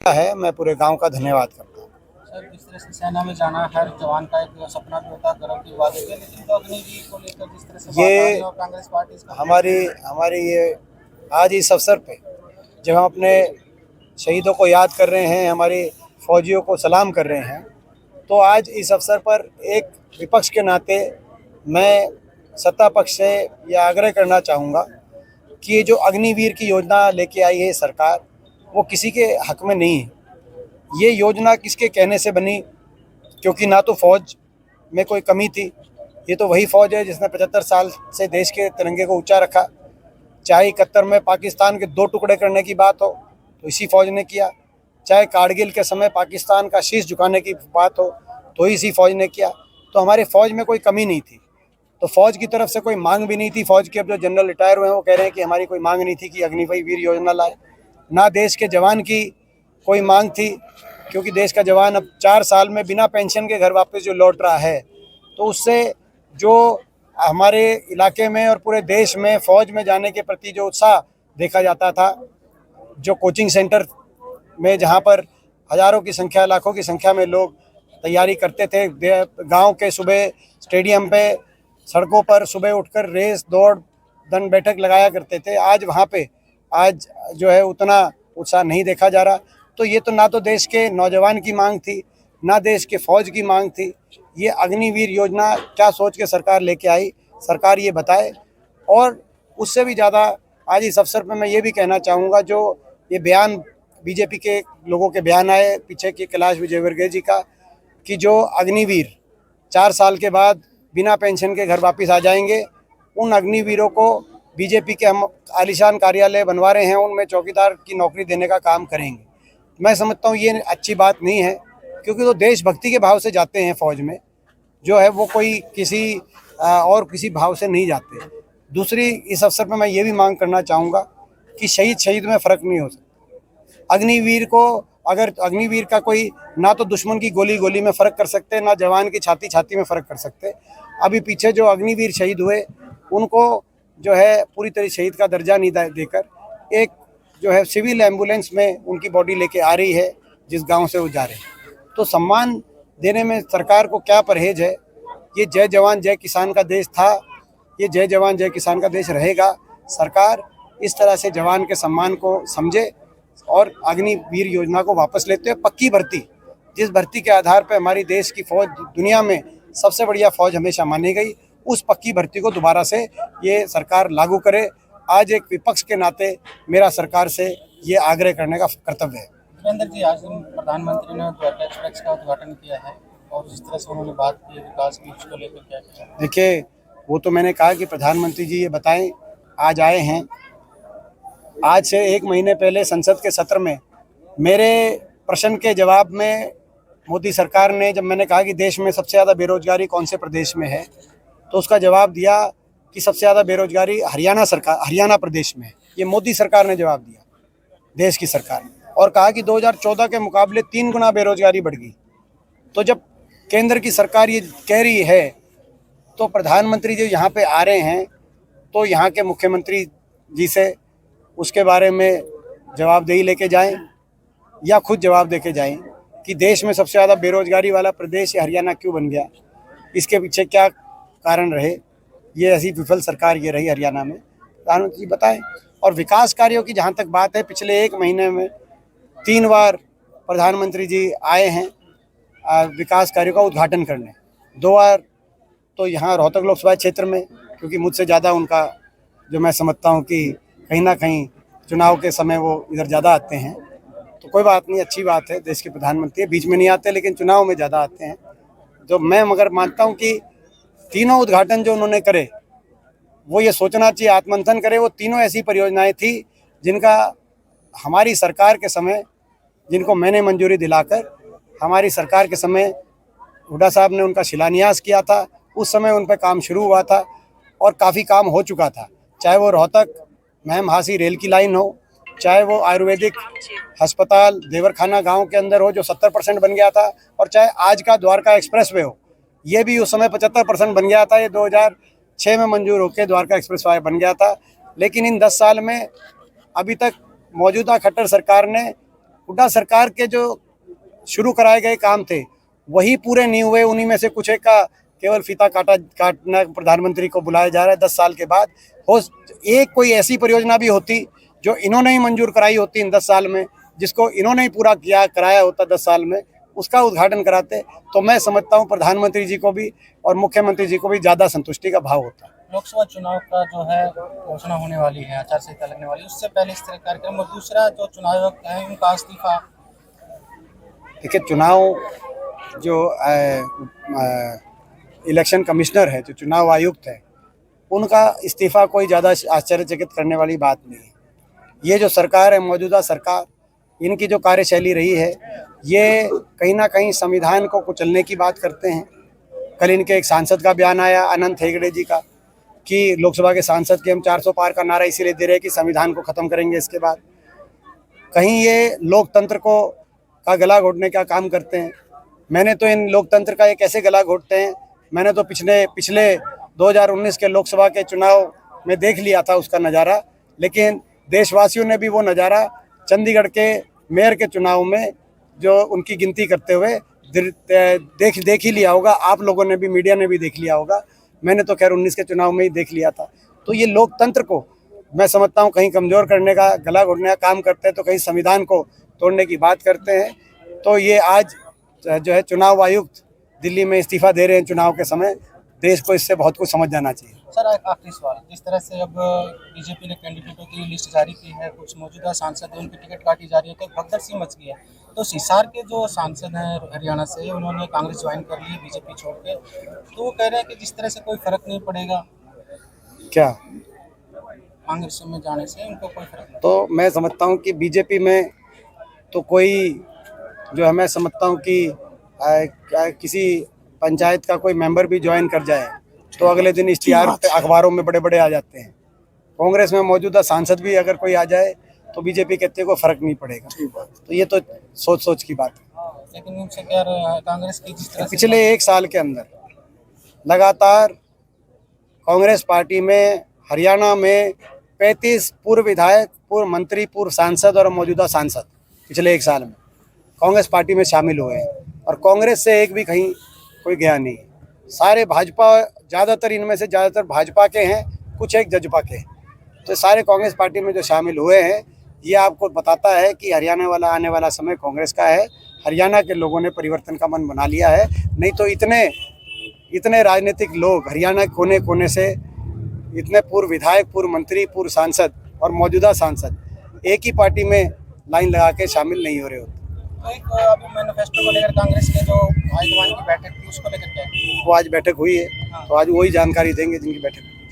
है, मैं पूरे गांव का धन्यवाद करता हूँ। सर, जिस तरह से सेना में जाना हर जवान का एक सपना भी होता है, गर्व की बात होती है, लेकिन तो अग्निवीर को लेकर जिस तरह से बात आ रही ये है और कांग्रेस पार्टी इसका हमारी हमारी ये आज इस अवसर पे जब हम अपने शहीदों को याद कर रहे हैं, हमारी फौजियों को सलाम कर रहे हैं, तो आज इस अवसर पर एक विपक्ष के नाते मैं सत्ता पक्ष से यह आग्रह करना चाहूँगा कि ये जो अग्निवीर की योजना लेके आई है सरकार, वो किसी के हक में नहीं है। ये योजना किसके कहने से बनी? क्योंकि ना तो फौज में कोई कमी थी, ये तो वही फौज है जिसने 75 साल से देश के तिरंगे को ऊंचा रखा। चाहे 71 में पाकिस्तान के 2 टुकड़े करने की बात हो तो इसी फौज ने किया, चाहे कारगिल के समय पाकिस्तान का शीश झुकाने की बात हो तो इसी फौज ने किया। तो हमारे फौज में कोई कमी नहीं थी, तो फौज की तरफ से कोई मांग भी नहीं थी। फौज के अब जो जनरल रिटायर हुए हैं वो कह रहे हैं कि हमारी कोई मांग नहीं थी कि अग्निवीर योजना लाए। ना देश के जवान की कोई मांग थी, क्योंकि देश का जवान अब 4 साल में बिना पेंशन के घर वापस जो लौट रहा है, तो उससे जो हमारे इलाके में और पूरे देश में फ़ौज में जाने के प्रति जो उत्साह देखा जाता था, जो कोचिंग सेंटर में जहाँ पर हज़ारों की संख्या, लाखों की संख्या में लोग तैयारी करते थे, गांव के सुबह स्टेडियम पे, सड़कों पर सुबह उठकर रेस दौड़ दंड बैठक लगाया करते थे, आज वहाँ पे आज जो है उतना उत्साह नहीं देखा जा रहा। तो ये तो ना तो देश के नौजवान की मांग थी, ना देश के फौज की मांग थी। ये अग्निवीर योजना क्या सोच के सरकार लेके आई, सरकार ये बताए। और उससे भी ज़्यादा आज इस अवसर पर मैं ये भी कहना चाहूँगा, जो ये बयान बीजेपी के लोगों के बयान आए पीछे के कैलाश विजयवर्गीय जी का, कि जो अग्निवीर 4 साल के बाद बिना पेंशन के घर वापस आ जाएंगे, उन अग्निवीरों को बीजेपी के हम आलीशान कार्यालय बनवा रहे हैं, उनमें चौकीदार की नौकरी देने का काम करेंगे। मैं समझता हूँ ये अच्छी बात नहीं है, क्योंकि वो देशभक्ति के भाव से जाते हैं फौज में, जो है वो कोई किसी और किसी भाव से नहीं जाते। दूसरी, इस अवसर पर मैं ये भी मांग करना चाहूँगा कि शहीद में फ़र्क नहीं हो सकता। अग्निवीर को, अगर अग्निवीर का कोई, ना तो दुश्मन की गोली गोली में फ़र्क कर सकते, ना जवान की छाती छाती में फ़र्क कर सकते। अभी पीछे जो अग्निवीर शहीद हुए उनको जो है पूरी तरह शहीद का दर्जा नहीं देकर एक जो है सिविल एम्बुलेंस में उनकी बॉडी लेके आ रही है जिस गांव से वो जा रहे हैं। तो सम्मान देने में सरकार को क्या परहेज है? ये जय जवान जय किसान का देश था, ये जय जवान जय किसान का देश रहेगा। सरकार इस तरह से जवान के सम्मान को समझे और अग्निवीर योजना को वापस लेते हुए पक्की भर्ती, जिस भर्ती के आधार पर हमारी देश की फौज दुनिया में सबसे बढ़िया फौज हमेशा मानी गई, उस पक्की भर्ती को दोबारा से ये सरकार लागू करे। आज एक विपक्ष के नाते मेरा सरकार से ये आग्रह करने का कर्तव्य है। वीरेंद्र जी, आज प्रधानमंत्री ने द्वारका एक्सप्रेस का उद्घाटन किया है और जिस तरह से उन्होंने बात की विकास की, उसको लेकर क्या किया? देखिए, वो तो मैंने कहा कि प्रधानमंत्री जी ये बताएं, आज आए हैं। आज से 1 महीने पहले संसद के सत्र में मेरे प्रश्न के जवाब में मोदी सरकार ने, जब मैंने कहा कि देश में सबसे ज़्यादा बेरोजगारी कौन से प्रदेश में है, तो उसका जवाब दिया कि सबसे ज़्यादा बेरोजगारी हरियाणा प्रदेश में है। ये मोदी सरकार ने जवाब दिया, देश की सरकार ने, और कहा कि 2014 के मुकाबले 3 गुना बेरोजगारी बढ़ गई। तो जब केंद्र की सरकार ये कह रही है, तो प्रधानमंत्री जी यहाँ पे आ रहे हैं, तो यहाँ के मुख्यमंत्री जी से उसके बारे में जवाबदेही लेके जाएं, या खुद जवाब दे के जाएँ कि देश में सबसे ज़्यादा बेरोजगारी वाला प्रदेश हरियाणा क्यों बन गया, इसके पीछे क्या कारण रहे। ये ऐसी विफल सरकार ये रही हरियाणा में, प्रधानमंत्री जी बताएं। और विकास कार्यों की जहाँ तक बात है, पिछले 1 महीने में 3 बार प्रधानमंत्री जी आए हैं विकास कार्यों का उद्घाटन करने। 2 बार तो यहाँ रोहतक लोकसभा क्षेत्र में, क्योंकि मुझसे ज़्यादा उनका, जो मैं समझता हूँ कि कहीं ना कहीं चुनाव के समय वो इधर ज़्यादा आते हैं, तो कोई बात नहीं, अच्छी बात है, देश के प्रधानमंत्री बीच में नहीं आते लेकिन चुनाव में ज़्यादा आते हैं। जो मैं मगर मानता हूँ कि तीनों उद्घाटन जो उन्होंने करे, वो ये सोचना चाहिए, आत्ममंथन करे, वो तीनों ऐसी परियोजनाएं थी जिनका हमारी सरकार के समय, जिनको मैंने मंजूरी दिलाकर हमारी सरकार के समय हुड्डा साहब ने उनका शिलान्यास किया था। उस समय उन पर काम शुरू हुआ था और काफ़ी काम हो चुका था, चाहे वो रोहतक महम-हासी रेल की लाइन हो, चाहे वो आयुर्वेदिक अस्पताल देवरखाना गांव के अंदर हो जो 70% बन गया था, और चाहे आज का द्वारका एक्सप्रेसवे हो, ये भी उस समय 75% बन गया था। ये 2006 में मंजूर होकर द्वारका एक्सप्रेसवे बन गया था। लेकिन इन 10 साल में अभी तक मौजूदा खट्टर सरकार ने हुड्डा सरकार के जो शुरू कराए गए काम थे वही पूरे नहीं हुए। उन्हीं में से कुछ एक का केवल फीता काटना प्रधानमंत्री को बुलाया जा रहा है 10 साल के बाद। हो एक कोई ऐसी परियोजना भी होती जो इन्होंने ही मंजूर कराई होती इन 10 साल में, जिसको इन्होंने ही पूरा कराया होता 10 साल में, उसका उद्घाटन कराते, तो मैं समझता हूँ प्रधानमंत्री जी को भी और मुख्यमंत्री जी को भी ज़्यादा संतुष्टि का भाव होता। लोकसभा चुनाव का जो है घोषणा होने वाली है, आचार संहिता लगने वाली है, उससे पहले इस तरह कार्यक्रम, और दूसरा जो चुनाव आयुक्त है उनका इस्तीफा। देखिए, चुनाव जो इलेक्शन कमिश्नर है, जो चुनाव आयुक्त है, उनका इस्तीफा कोई ज़्यादा आश्चर्यचकित करने वाली बात नहीं है। ये जो सरकार है, मौजूदा सरकार, इनकी जो कार्यशैली रही है, ये कहीं ना कहीं संविधान को कुचलने की बात करते हैं। कल इनके एक सांसद का बयान आया, अनंत हेगड़े जी का, कि लोकसभा के सांसद के हम 400 पार का नारा इसीलिए दे रहे हैं कि संविधान को ख़त्म करेंगे इसके बाद। कहीं ये लोकतंत्र को का गला घोटने का काम करते हैं। मैंने तो इन लोकतंत्र का ये कैसे गला घोटते हैं, मैंने तो पिछले 2019 के लोकसभा के चुनाव में देख लिया था उसका नज़ारा। लेकिन देशवासियों ने भी वो नज़ारा चंडीगढ़ के मेयर के चुनाव में जो उनकी गिनती करते हुए देख ही लिया होगा। आप लोगों ने भी, मीडिया ने भी देख लिया होगा। मैंने तो खैर 19 के चुनाव में ही देख लिया था। तो ये लोकतंत्र को मैं समझता हूँ कहीं कमज़ोर करने का, गला घोटने का काम करते हैं, तो कहीं संविधान को तोड़ने की बात करते हैं। तो ये आज जो है चुनाव आयुक्त दिल्ली में इस्तीफा दे रहे हैं चुनाव के समय, देश को इससे बहुत कुछ समझ जाना चाहिए। सर, एक आखिरी सवाल, जिस तरह से अब बीजेपी ने कैंडिडेटों की लिस्ट जारी की है, कुछ मौजूदा सांसद हैं उनकी टिकट काटी जा रही है, तो भगदड़ सी मच गई है। तो हिसार के जो सांसद हैं हरियाणा से, उन्होंने कांग्रेस ज्वाइन कर ली बीजेपी छोड़ के, तो वो कह रहे हैं कि जिस तरह से कोई फर्क नहीं पड़ेगा, क्या कांग्रेस में जाने से उनको कोई फर्क नहीं। तो मैं समझता हूँ कि बीजेपी में तो कोई जो है, मैं समझता हूँ कि किसी पंचायत का कोई मेंबर भी ज्वाइन कर जाए तो अगले दिन इश्तिहार अखबारों में बड़े बड़े आ जाते हैं। कांग्रेस में मौजूदा सांसद भी अगर कोई आ जाए तो बीजेपी कहते हैं कोई फर्क नहीं पड़ेगा। तो ये तो सोच की बात है। लेकिन उनसे क्या कांग्रेस की जिस तरह पिछले 1 साल के अंदर लगातार कांग्रेस पार्टी में हरियाणा में 35 पूर्व विधायक, पूर्व मंत्री, पूर्व सांसद और मौजूदा सांसद पिछले 1 साल में कांग्रेस पार्टी में शामिल हुए हैं, और कांग्रेस से एक भी कहीं कोई गया नहीं। सारे भाजपा, ज़्यादातर इनमें से ज़्यादातर भाजपा के हैं, कुछ एक जजपा के हैं। तो सारे कांग्रेस पार्टी में जो शामिल हुए हैं, ये आपको बताता है कि हरियाणा वाला आने वाला समय कांग्रेस का है। हरियाणा के लोगों ने परिवर्तन का मन बना लिया है। नहीं तो इतने राजनीतिक लोग हरियाणा कोने कोने से, इतने पूर्व विधायक, पूर्व मंत्री, पूर्व सांसद और मौजूदा सांसद एक ही पार्टी में लाइन लगा के शामिल नहीं हो रहे होते। तो एक अभी मैनिफेस्टो को लेकर कांग्रेस के जो हाईकमान की बैठक थी, उसको लेकर क्या है? वो आज बैठक हुई है, तो आज वही जानकारी देंगे जिनकी बैठक।